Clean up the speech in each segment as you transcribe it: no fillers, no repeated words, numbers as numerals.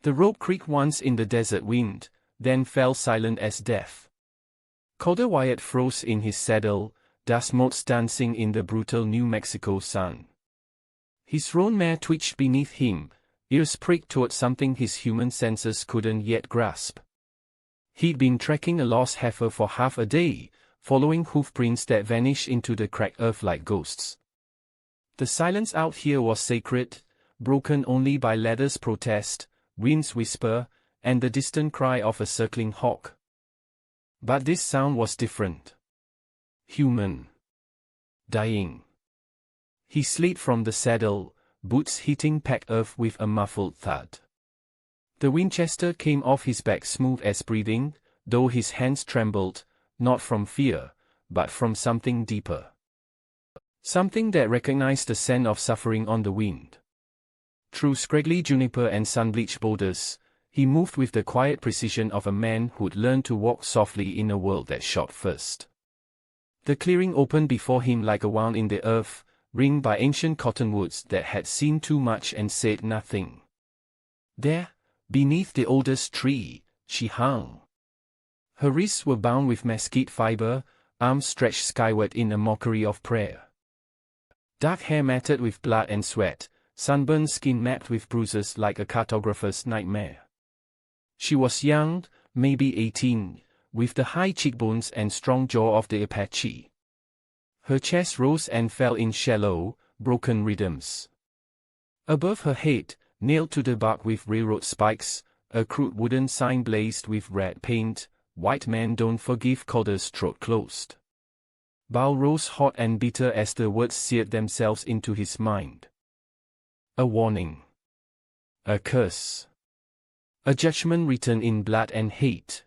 The rope creaked once in the desert wind, then fell silent as death. Calder Wyatt froze in his saddle, dust motes dancing in the brutal New Mexico sun. His roan mare twitched beneath him, ears pricked toward something his human senses couldn't yet grasp. He'd been tracking a lost heifer for half a day, following hoofprints that vanished into the cracked earth like ghosts. The silence out here was sacred, broken only by Leather's protest, wind's whisper, and the distant cry of a circling hawk. But this sound was different. Human. Dying. He slid from the saddle, boots hitting packed earth with a muffled thud. The Winchester came off his back smooth as breathing, though his hands trembled, not from fear, but from something deeper. Something that recognized the scent of suffering on the wind. Through scraggly juniper and sun-bleached boulders, he moved with the quiet precision of a man who'd learned to walk softly in a world that shot first. The clearing opened before him like a wound in the earth, ringed by ancient cottonwoods that had seen too much and said nothing. There, beneath the oldest tree, she hung. Her wrists were bound with mesquite fiber, arms stretched skyward in a mockery of prayer. Dark hair matted with blood and sweat, sunburned skin mapped with bruises like a cartographer's nightmare. She was young, maybe 18, with the high cheekbones and strong jaw of the Apache. Her chest rose and fell in shallow, broken rhythms. Above her head, nailed to the bark with railroad spikes, a crude wooden sign blazed with red paint, "White men don't forgive." Calder's throat closed. Bile rose hot and bitter as the words seared themselves into his mind. A warning. A curse. A judgment written in blood and hate.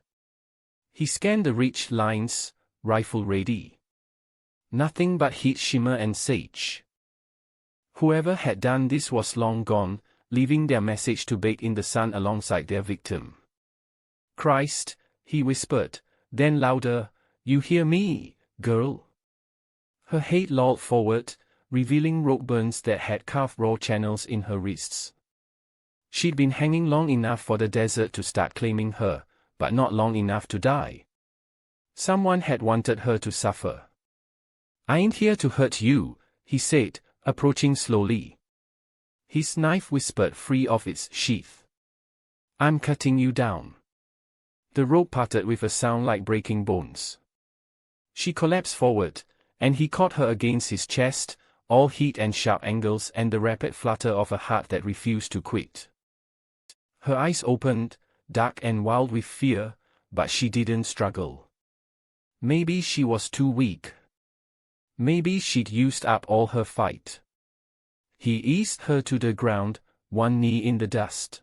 He scanned the ridge lines, rifle ready. Nothing but heat, shimmer and sage. Whoever had done this was long gone, leaving their message to bake in the sun alongside their victim. "Christ," he whispered, then louder, "You hear me, girl?" Her head lolled forward, revealing rope burns that had carved raw channels in her wrists. She'd been hanging long enough for the desert to start claiming her, but not long enough to die. Someone had wanted her to suffer. "I ain't here to hurt you," he said, approaching slowly. His knife whispered free of its sheath. "I'm cutting you down." The rope parted with a sound like breaking bones. She collapsed forward, and he caught her against his chest, all heat and sharp angles and the rapid flutter of a heart that refused to quit. Her eyes opened, dark and wild with fear, but she didn't struggle. Maybe she was too weak. Maybe she'd used up all her fight. He eased her to the ground, one knee in the dust.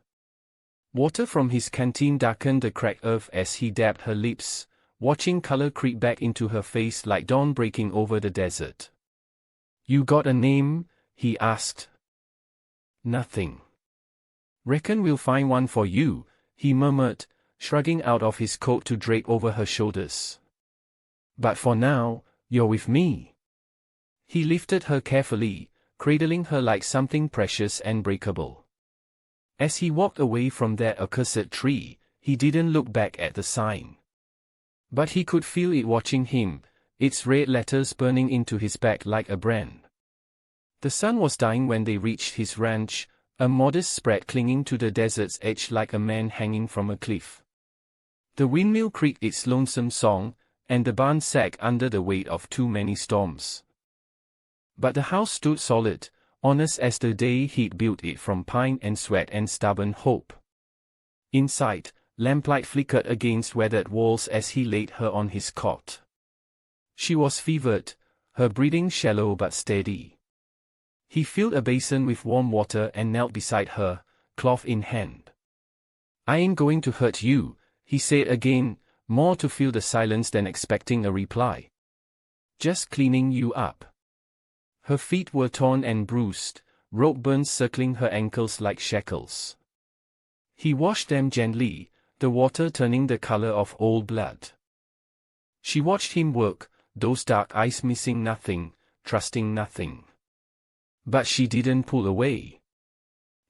Water from his canteen darkened the cracked earth as he dabbed her lips, watching color creep back into her face like dawn breaking over the desert. "You got a name?" he asked. "Nothing." "Reckon we'll find one for you," he murmured, shrugging out of his coat to drape over her shoulders. "But for now, you're with me." He lifted her carefully, cradling her like something precious and breakable. As he walked away from that accursed tree, he didn't look back at the sign. But he could feel it watching him, its red letters burning into his back like a brand. The sun was dying when they reached his ranch, a modest spread clinging to the desert's edge like a man hanging from a cliff. The windmill creaked its lonesome song, and the barn sagged under the weight of too many storms. But the house stood solid, honest as the day he'd built it from pine and sweat and stubborn hope. Inside, lamplight flickered against weathered walls as he laid her on his cot. She was fevered, her breathing shallow but steady. He filled a basin with warm water and knelt beside her, cloth in hand. "I ain't going to hurt you," he said again, more to fill the silence than expecting a reply. "Just cleaning you up." Her feet were torn and bruised, rope burns circling her ankles like shackles. He washed them gently, the water turning the color of old blood. She watched him work, those dark eyes missing nothing, trusting nothing. But she didn't pull away.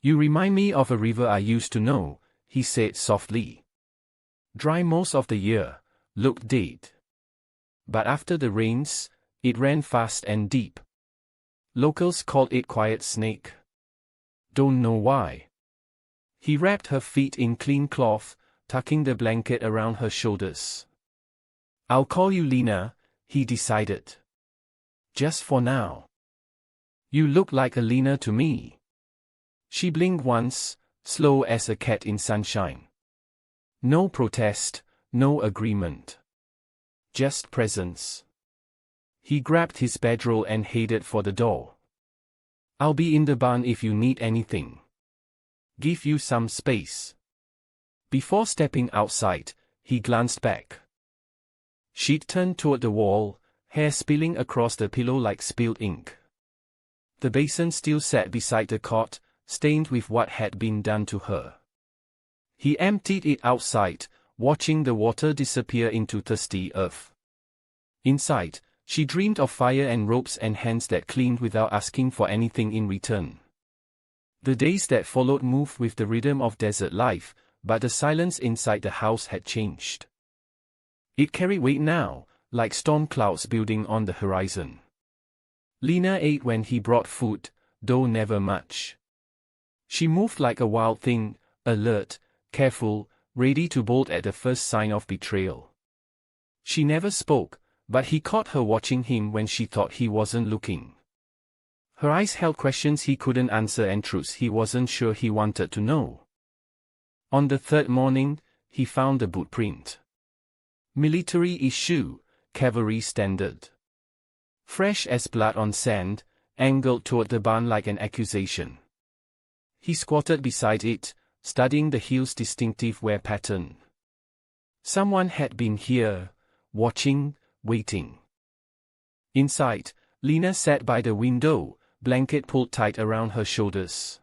"You remind me of a river I used to know," he said softly. Dry most of the year, looked dead. But after the rains, it ran fast and deep. Locals called it quiet snake. Don't know why. He wrapped her feet in clean cloth, tucking the blanket around her shoulders. I'll call you Lena, he decided. Just for now. You look like a Lena to me. She blinked once, slow as a cat in sunshine. No protest, no agreement. Just presence. He grabbed his bedroll and headed for the door. I'll be in the barn if you need anything. Give you some space. Before stepping outside, he glanced back. She'd turned toward the wall, hair spilling across the pillow like spilled ink. The basin still sat beside the cot, stained with what had been done to her. He emptied it outside, watching the water disappear into thirsty earth. Inside, she dreamed of fire and ropes and hands that cleaned without asking for anything in return. The days that followed moved with the rhythm of desert life, but the silence inside the house had changed. It carried weight now, like storm clouds building on the horizon. Lena ate when he brought food, though never much. She moved like a wild thing, alert, careful, ready to bolt at the first sign of betrayal. She never spoke, but he caught her watching him when she thought he wasn't looking. Her eyes held questions he couldn't answer and truths he wasn't sure he wanted to know. On the third morning, he found the boot print. Military issue, cavalry standard. Fresh as blood on sand, angled toward the barn like an accusation. He squatted beside it, studying the heel's distinctive wear pattern. Someone had been here, watching, waiting. Inside, Lena sat by the window, blanket pulled tight around her shoulders.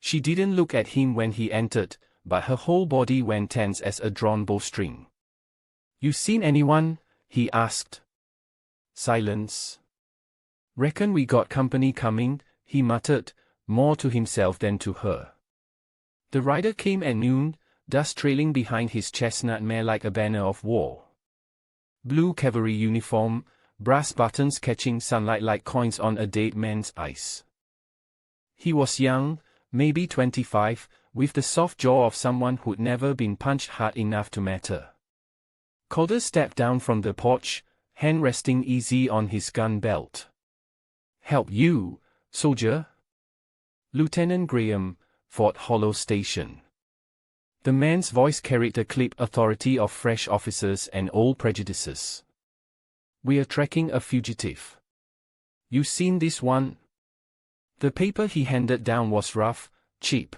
She didn't look at him when he entered, but her whole body went tense as a drawn bowstring. You seen anyone? He asked. Silence. Reckon we got company coming, he muttered, more to himself than to her. The rider came at noon, dust trailing behind his chestnut mare like a banner of war. Blue cavalry uniform, brass buttons catching sunlight like coins on a dead man's eyes. He was young, maybe 25, with the soft jaw of someone who'd never been punched hard enough to matter. Calder stepped down from the porch, hand resting easy on his gun belt. Help you, soldier? Lieutenant Graham, Fort Hollow Station. The man's voice carried the clipped authority of fresh officers and old prejudices. We're tracking a fugitive. You seen this one? The paper he handed down was rough, cheap.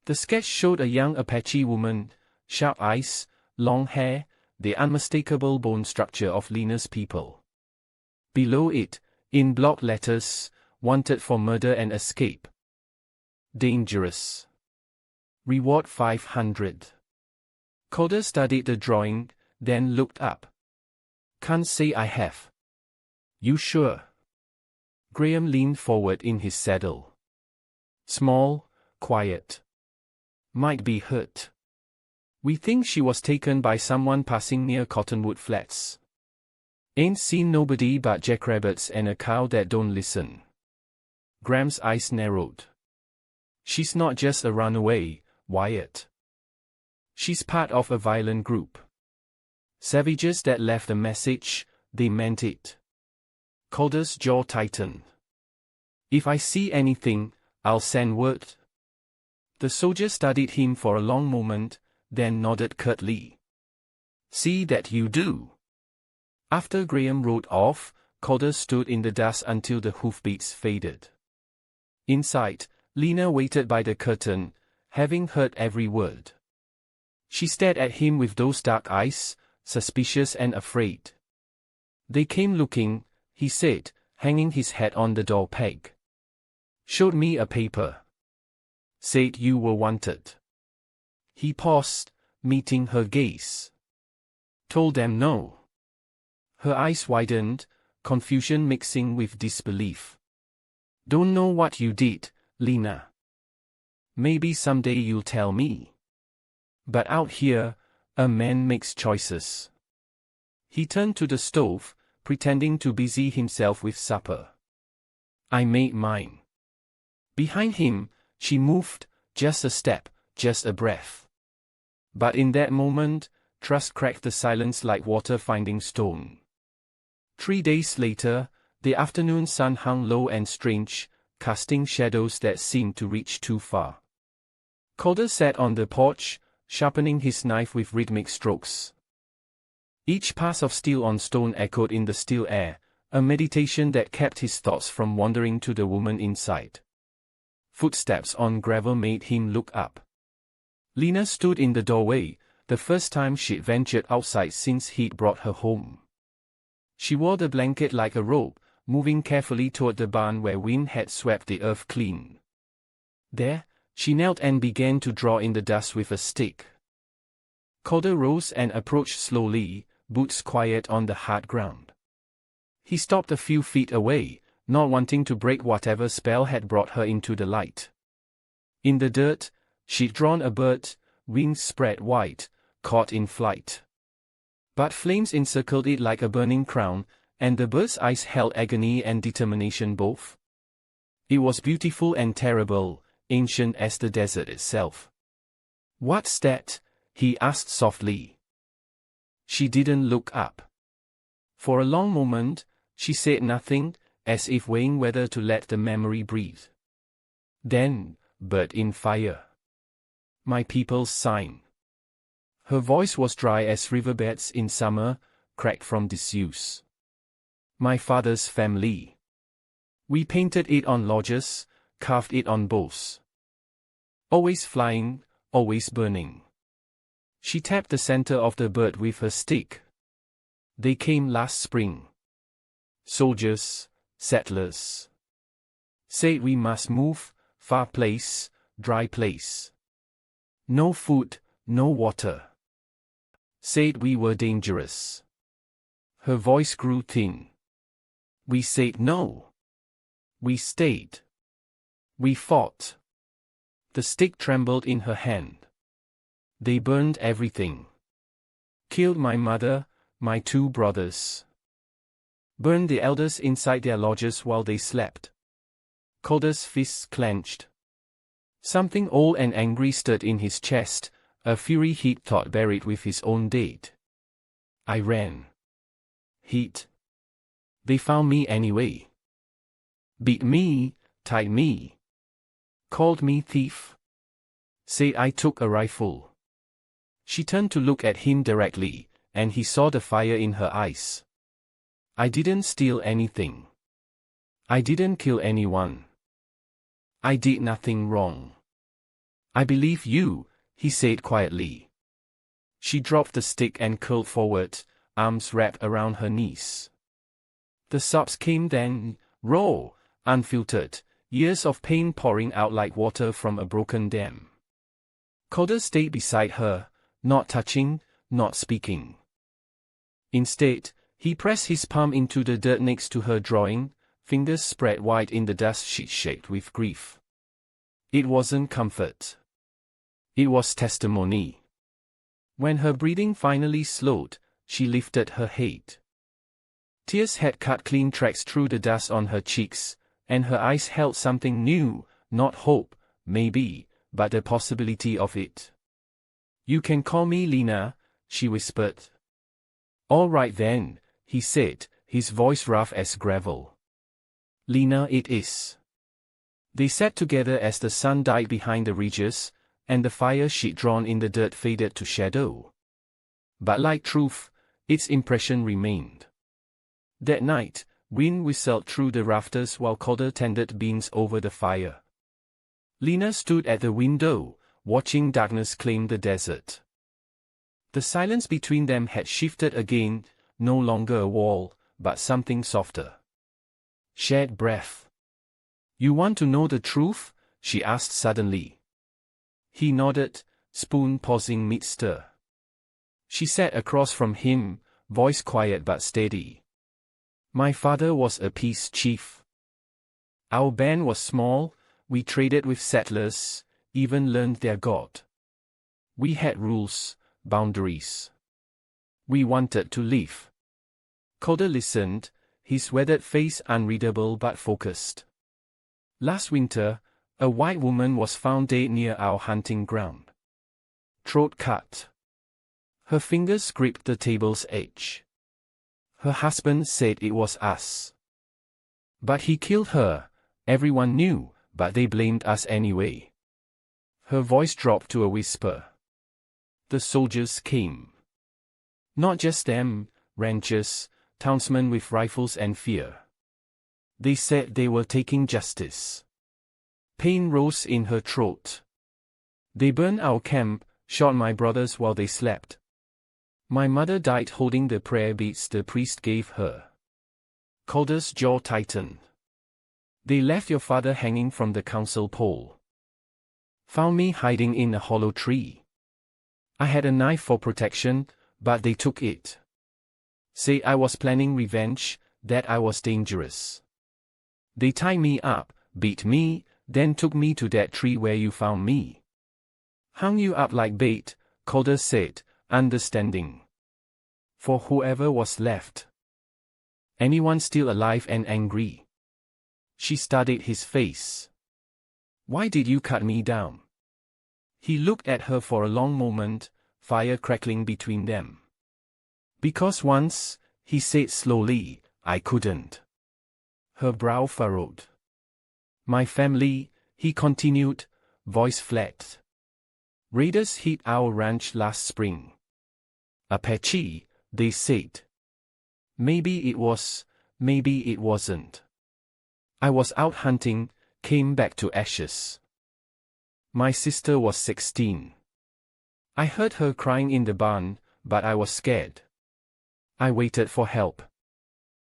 The sketch showed a young Apache woman, sharp eyes, long hair, the unmistakable bone structure of Lena's people. Below it, in block letters, wanted for murder and escape. Dangerous. Reward 500. Calder studied the drawing, then looked up. Can't say I have. You sure? Graham leaned forward in his saddle. Small, quiet. Might be hurt. We think she was taken by someone passing near Cottonwood Flats. Ain't seen nobody but jackrabbits and a cow that don't listen. Graham's eyes narrowed. She's not just a runaway, Wyatt. She's part of a violent group. Savages that left a message, they meant it. Calder's jaw tightened. If I see anything, I'll send word. The soldier studied him for a long moment, then nodded curtly. See that you do. After Graham rode off, Calder stood in the dust until the hoofbeats faded. Inside, Lena waited by the curtain, having heard every word. She stared at him with those dark eyes, suspicious and afraid. They came looking, he said, hanging his hat on the door peg. Showed me a paper. Said you were wanted. He paused, meeting her gaze. Told them no. Her eyes widened, confusion mixing with disbelief. Don't know what you did, Lena. Maybe someday you'll tell me. But out here, a man makes choices. He turned to the stove, pretending to busy himself with supper. I made mine. Behind him, she moved, just a step, just a breath. But in that moment, trust cracked the silence like water finding stone. 3 days later, the afternoon sun hung low and strange, casting shadows that seemed to reach too far. Calder sat on the porch, sharpening his knife with rhythmic strokes. Each pass of steel on stone echoed in the still air, a meditation that kept his thoughts from wandering to the woman inside. Footsteps on gravel made him look up. Lena stood in the doorway, the first time she'd ventured outside since he'd brought her home. She wore the blanket like a robe, moving carefully toward the barn where wind had swept the earth clean. There, she knelt and began to draw in the dust with a stick. Calder rose and approached slowly, boots quiet on the hard ground. He stopped a few feet away, not wanting to break whatever spell had brought her into the light. In the dirt, she'd drawn a bird, wings spread wide, caught in flight. But flames encircled it like a burning crown, and the bird's eyes held agony and determination both. It was beautiful and terrible, ancient as the desert itself. "What's that?" he asked softly. She didn't look up. For a long moment, she said nothing, as if weighing whether to let the memory breathe. Then, "Bird in fire. My people's sign." Her voice was dry as riverbeds in summer, cracked from disuse. "My father's family. We painted it on lodges, carved it on boughs. Always flying, always burning." She tapped the center of the bird with her stick. "They came last spring. Soldiers, settlers. Said we must move, far place, dry place. No food, no water. Said we were dangerous." Her voice grew thin. "We said no. We stayed. We fought." The stick trembled in her hand. "They burned everything. Killed my mother, my 2 brothers. Burned the elders inside their lodges while they slept." Calder's fists clenched. Something old and angry stirred in his chest, a fury he'd thought buried with his own deed. "I ran. Heat. They found me anyway. Beat me, tied me. Called me thief. Said I took a rifle." She turned to look at him directly, and he saw the fire in her eyes. "I didn't steal anything. I didn't kill anyone. I did nothing wrong. I believe you," he said quietly. She dropped the stick and curled forward, arms wrapped around her knees. The sobs came then, raw, unfiltered, years of pain pouring out like water from a broken dam. Calder stayed beside her, not touching, not speaking. Instead, he pressed his palm into the dirt next to her drawing, fingers spread wide in the dust she'd shaked with grief. It wasn't comfort. It was testimony. When her breathing finally slowed, she lifted her head. Tears had cut clean tracks through the dust on her cheeks, and her eyes held something new, not hope, maybe, but the possibility of it. "You can call me Lena," she whispered. "All right then," he said, his voice rough as gravel. "Lena it is." They sat together as the sun died behind the ridges, and the fire she'd drawn in the dirt faded to shadow. But like truth, its impression remained. That night, wind whistled through the rafters while Calder tended beans over the fire. Lena stood at the window, watching darkness claim the desert. The silence between them had shifted again, no longer a wall, but something softer. Shared breath. "You want to know the truth?" she asked suddenly. He nodded, spoon pausing mid-stir. She sat across from him, voice quiet but steady. "My father was a peace chief. Our band was small, we traded with settlers, even learned their God. We had rules, boundaries. We wanted to live. Calder listened, his weathered face unreadable but focused. Last winter, a white woman was found dead near our hunting ground. Throat cut. Her fingers gripped the table's edge. Her husband said it was us. But he killed her, everyone knew, but they blamed us anyway. Her voice dropped to a whisper. The soldiers came. Not just them, ranchers, townsmen with rifles and fear. They said they were taking justice. Pain rose in her throat. They burned our camp, shot my brothers while they slept. My mother died holding the prayer beads the priest gave her. Calder's jaw tightened. They left your father hanging from the council pole. Found me hiding in a hollow tree. I had a knife for protection, but they took it. Say I was planning revenge, that I was dangerous. They tied me up, beat me, then took me to that tree where you found me. Hung you up like bait, Calder said, understanding. For whoever was left. Anyone still alive and angry. She studied his face. Why did you cut me down? He looked at her for a long moment, fire crackling between them. Because once, he said slowly, I couldn't. Her brow furrowed. My family, he continued, voice flat. Raiders hit our ranch last spring. Apache, they said. Maybe it was, maybe it wasn't. I was out hunting, came back to ashes. My sister was 16. I heard her crying in the barn, but I was scared. I waited for help.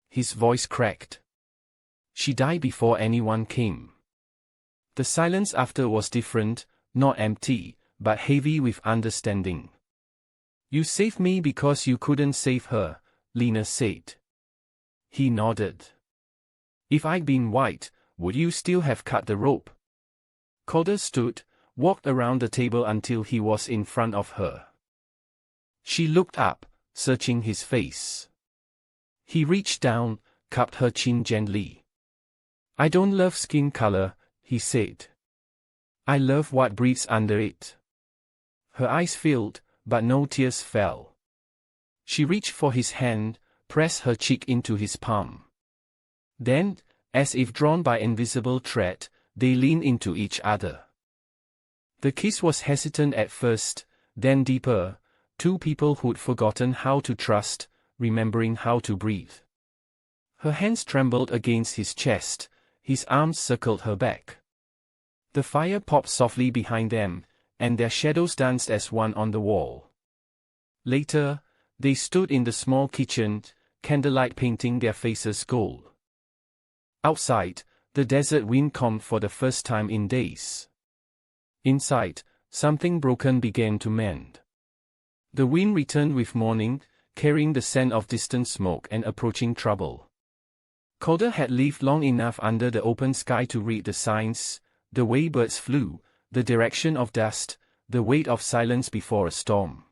His voice cracked. She died before anyone came. The silence after was different, not empty, but heavy with understanding. You saved me because you couldn't save her, Lena said. He nodded. If I'd been white, would you still have cut the rope? Calder stood, walked around the table until he was in front of her. She looked up, searching his face. He reached down, cupped her chin gently. I don't love skin color, he said. I love what breathes under it. Her eyes filled, but no tears fell. She reached for his hand, pressed her cheek into his palm. Then, as if drawn by invisible thread, they leaned into each other. The kiss was hesitant at first, then deeper, two people who'd forgotten how to trust, remembering how to breathe. Her hands trembled against his chest, his arms circled her back. The fire popped softly behind them, and their shadows danced as one on the wall. Later, they stood in the small kitchen, candlelight painting their faces gold. Outside, the desert wind calmed for the first time in days. Inside, something broken began to mend. The wind returned with morning, carrying the scent of distant smoke and approaching trouble. Calder had lived long enough under the open sky to read the signs, the way birds flew, the direction of dust, the weight of silence before a storm.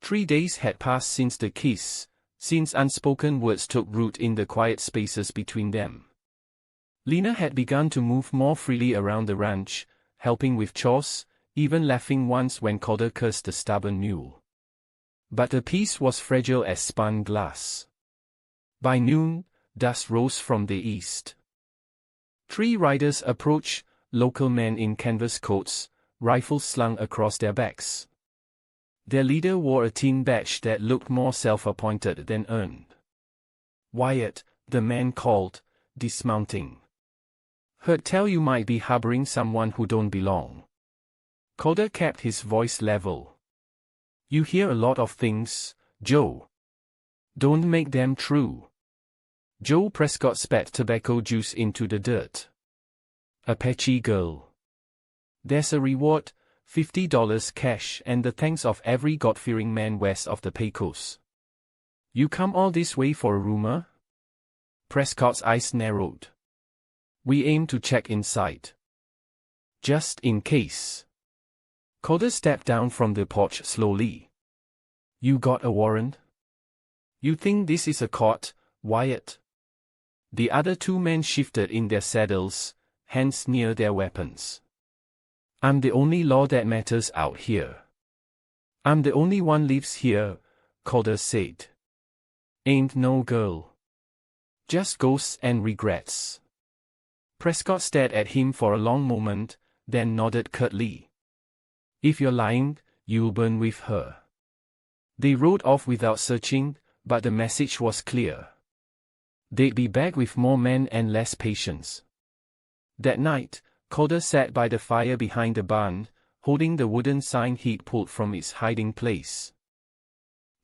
3 days had passed since the kiss, since unspoken words took root in the quiet spaces between them. Lena had begun to move more freely around the ranch, helping with chores, even laughing once when Calder cursed the stubborn mule. But the peace was fragile as spun glass. By noon, dust rose from the east. 3 riders approached, local men in canvas coats, rifles slung across their backs. Their leader wore a tin badge that looked more self-appointed than earned. Wyatt, the man called, dismounting. Heard tell you might be harboring someone who don't belong. Calder kept his voice level. You hear a lot of things, Joe. Don't make them true. Joe Prescott spat tobacco juice into the dirt. Apache girl. There's a reward, $50 cash and the thanks of every God-fearing man west of the Pecos. You come all this way for a rumor? Prescott's eyes narrowed. We aim to check inside. Just in case. Calder stepped down from the porch slowly. You got a warrant? You think this is a court, Wyatt? The other two men shifted in their saddles, hands near their weapons. I'm the only law that matters out here. I'm the only one lives here, Calder said. Ain't no girl. Just ghosts and regrets. Prescott stared at him for a long moment, then nodded curtly. If you're lying, you'll burn with her. They rode off without searching, but the message was clear. They'd be back with more men and less patience. That night, Calder sat by the fire behind the barn, holding the wooden sign he'd pulled from its hiding place.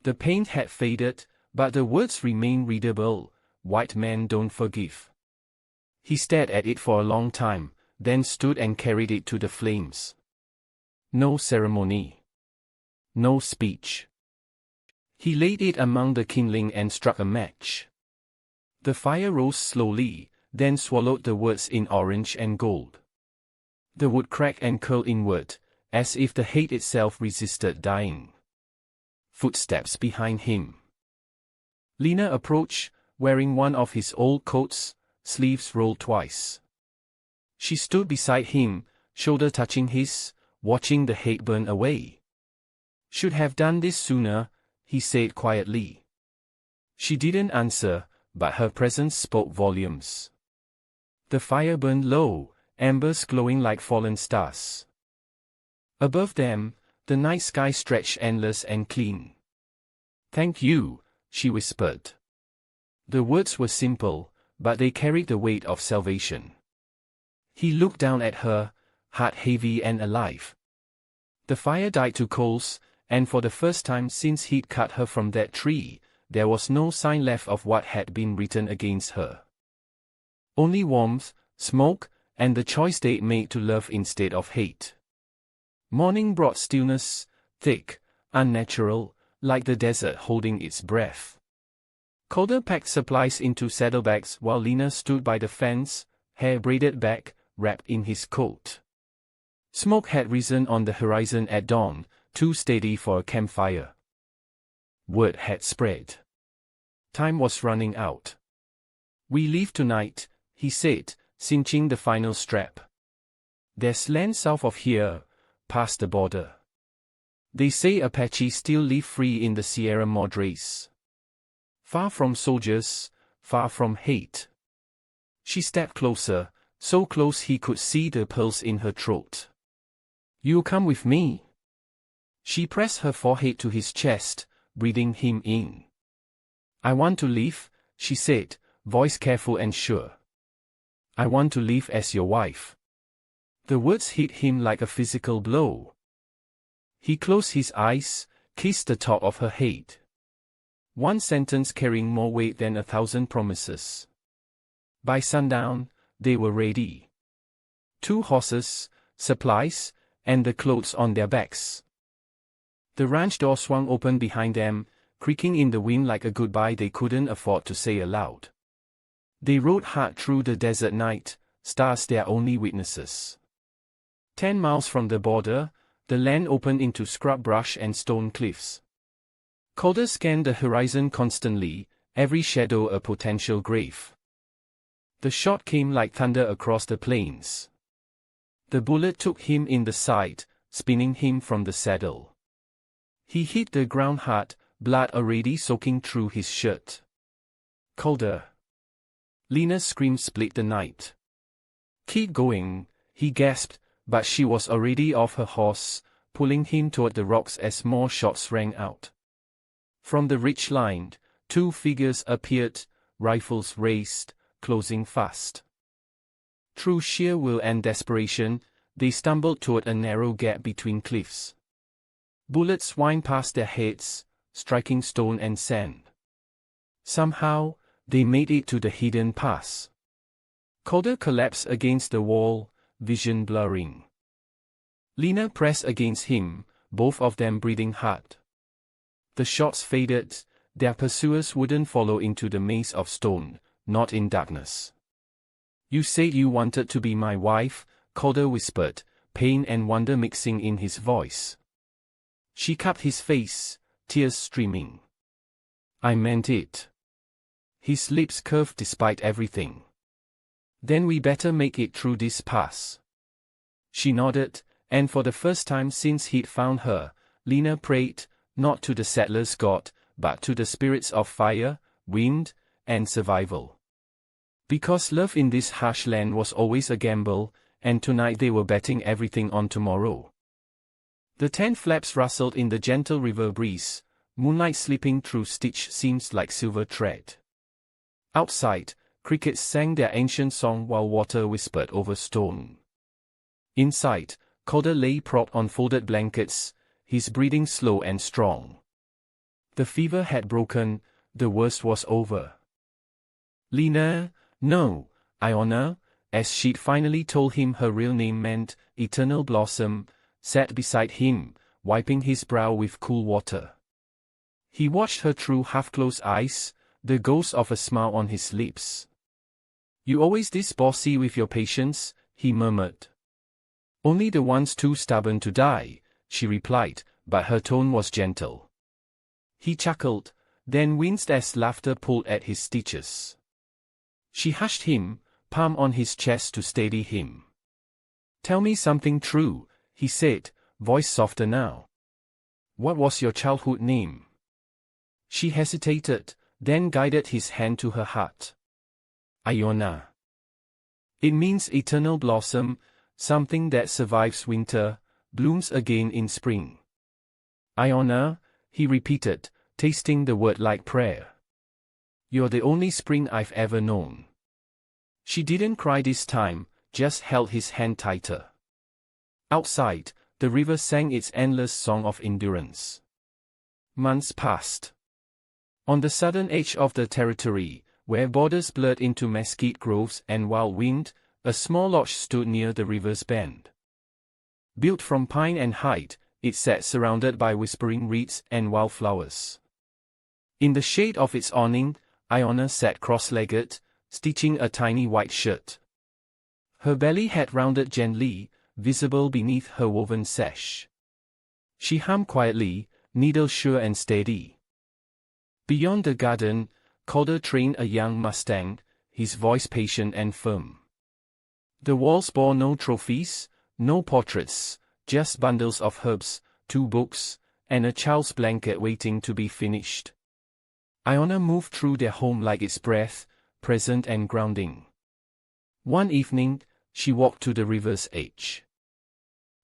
The paint had faded, but the words remained readable: "White men don't forgive." He stared at it for a long time, then stood and carried it to the flames. No ceremony. No speech. He laid it among the kindling and struck a match. The fire rose slowly, then swallowed the words in orange and gold. The wood cracked and curled inward, as if the hate itself resisted dying. Footsteps behind him. Lena approached, wearing one of his old coats, sleeves rolled twice. She stood beside him, shoulder touching his, watching the hate burn away. Should have done this sooner, he said quietly. She didn't answer, but her presence spoke volumes. The fire burned low, embers glowing like fallen stars. Above them, the night sky stretched endless and clean. "Thank you," she whispered. The words were simple, but they carried the weight of salvation. He looked down at her, heart heavy and alive. The fire died to coals, and for the first time since he'd cut her from that tree, there was no sign left of what had been written against her. Only warmth, smoke, and the choice they'd made to love instead of hate. Morning brought stillness, thick, unnatural, like the desert holding its breath. Calder packed supplies into saddlebags while Lena stood by the fence, hair braided back, wrapped in his coat. Smoke had risen on the horizon at dawn, too steady for a campfire. Word had spread. Time was running out. "We leave tonight," he said, cinching the final strap. "There's land south of here, past the border. They say Apache still live free in the Sierra Madres. Far from soldiers, far from hate." She stepped closer, so close he could see the pulse in her throat. "You'll come with me?" She pressed her forehead to his chest, breathing him in. "I want to live," she said, voice careful and sure. "I want to live as your wife." The words hit him like a physical blow. He closed his eyes, kissed the top of her head. One sentence carrying more weight than 1,000 promises. By sundown, they were ready. 2 horses, supplies, and the clothes on their backs. The ranch door swung open behind them, creaking in the wind like a goodbye they couldn't afford to say aloud. They rode hard through the desert night, stars their only witnesses. 10 miles from the border, the land opened into scrub brush and stone cliffs. Calder scanned the horizon constantly, every shadow a potential grave. The shot came like thunder across the plains. The bullet took him in the side, spinning him from the saddle. He hit the ground hard, blood already soaking through his shirt. "Calder." Lena's scream split the night. "Keep going," he gasped, but she was already off her horse, pulling him toward the rocks as more shots rang out. From the ridge line, 2 figures appeared, rifles raised, closing fast. Through sheer will and desperation, they stumbled toward a narrow gap between cliffs. Bullets whined past their heads, striking stone and sand. Somehow, they made it to the hidden pass. Calder collapsed against the wall, vision blurring. Lena pressed against him, both of them breathing hard. The shots faded, their pursuers wouldn't follow into the maze of stone, not in darkness. "You said you wanted to be my wife," Calder whispered, pain and wonder mixing in his voice. She cupped his face, tears streaming. "I meant it." His lips curved despite everything. "Then we better make it through this pass." She nodded, and for the first time since he'd found her, Lena prayed, not to the settler's god, but to the spirits of fire, wind, and survival. Because love in this harsh land was always a gamble, and tonight they were betting everything on tomorrow. The tent flaps rustled in the gentle river breeze, moonlight slipping through stitched seams like silver thread. Outside, crickets sang their ancient song while water whispered over stone. Inside, Calder lay propped on folded blankets, his breathing slow and strong. The fever had broken, the worst was over. Lena, no, Iona, as she'd finally told him her real name meant, Eternal Blossom, sat beside him, wiping his brow with cool water. He watched her through half-closed eyes, the ghost of a smile on his lips. "You always this bossy with your patience," he murmured. "Only the ones too stubborn to die," she replied, but her tone was gentle. He chuckled, then winced as laughter pulled at his stitches. She hushed him, palm on his chest to steady him. "Tell me something true," he said, voice softer now. "What was your childhood name?" She hesitated, then guided his hand to her heart. "Iona. It means eternal blossom, something that survives winter, blooms again in spring." "Iona," he repeated, tasting the word like prayer. "You're the only spring I've ever known." She didn't cry this time, just held his hand tighter. Outside, the river sang its endless song of endurance. Months passed. On the southern edge of the territory, where borders blurred into mesquite groves and wild wind, a small lodge stood near the river's bend. Built from pine and hide, it sat surrounded by whispering reeds and wildflowers. In the shade of its awning, Iona sat cross-legged, stitching a tiny white shirt. Her belly had rounded gently, visible beneath her woven sash. She hummed quietly, needle sure and steady. Beyond the garden, Calder trained a young mustang, his voice patient and firm. The walls bore no trophies, no portraits, just bundles of herbs, 2 books, and a child's blanket waiting to be finished. Iona moved through their home like its breath, present and grounding. One evening, she walked to the river's edge.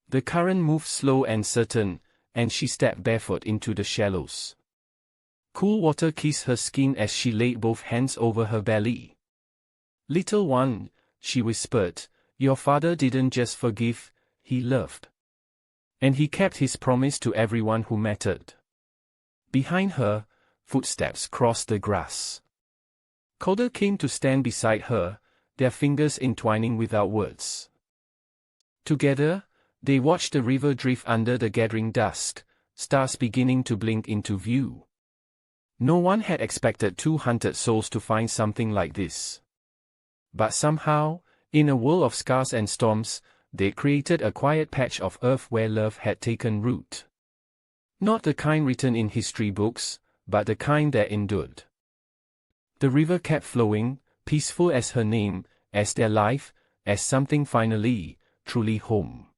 The current moved slow and certain, and she stepped barefoot into the shallows. Cool water kissed her skin as she laid both hands over her belly. "Little one," she whispered, "your father didn't just forgive, he loved. And he kept his promise to everyone who mattered." Behind her, footsteps crossed the grass. Calder came to stand beside her, their fingers entwining without words. Together, they watched the river drift under the gathering dusk, stars beginning to blink into view. No one had expected 2 hunted souls to find something like this. But somehow, in a world of scars and storms, they created a quiet patch of earth where love had taken root. Not the kind written in history books, but the kind that endured. The river kept flowing, peaceful as her name, as their life, as something finally, truly home.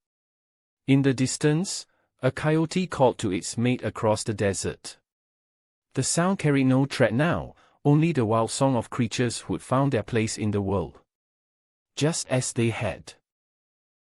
In the distance, a coyote called to its mate across the desert. The sound carried no threat now, only the wild song of creatures who'd found their place in the world. Just as they had.